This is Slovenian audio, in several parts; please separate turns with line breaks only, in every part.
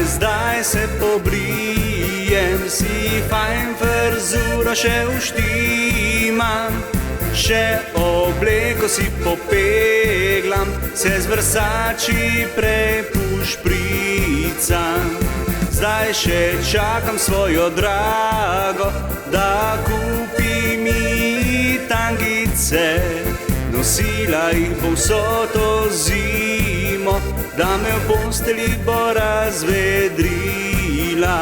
zdaj se pobrijem, si fajn frizuro še uštimam, še obleko si popeglam, se z Versace prepušpricam. Zdaj še čakam svojo drago, da kupi mi tangice, nosila jih bo vso to zimo, da me v posteli bo razvedrila.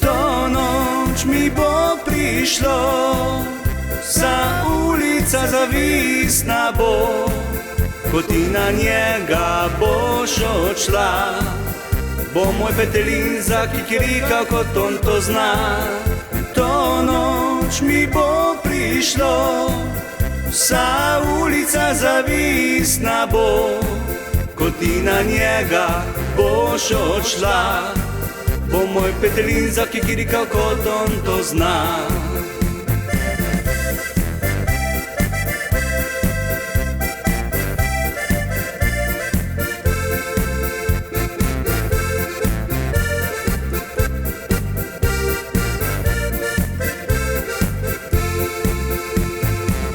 To noč mi bo prišlo, vsa ulica zavisna bo, ko ti na njega boš odšla, bo moj petelin zakikirikal, kot on to zna. To noč mi bo prišlo, vsa ulica zavisna bo, ko ti na njega boš odšla, bo moj petelin zakikirikal, kot on to zna.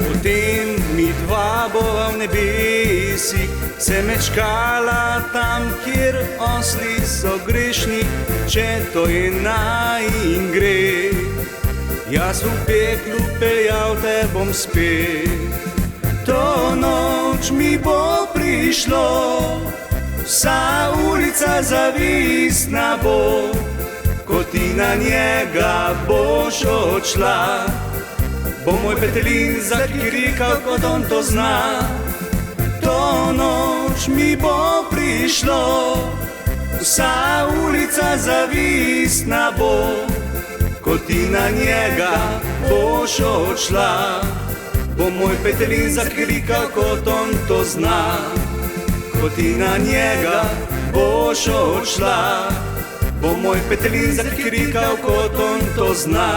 Potem mi dva bova v nebesih se mečkala tam, kjer osli so grešni, če to je najin greh. Jaz v peklu peljal te bom spet. To noč mi bo prišlo, vsa ulica zavisna bo, ko ti na njega boš odšla, bo moj petelin zakirikal, kot on to zna. To noč mi bo prišlo, vsa ulica zavisna bo, ko ti na njega boš odšla, bo moj petelin zakirikal, kot on to zna. Ko ti na njega boš odšla, bo moj petelin zakirikal, kot on to zna.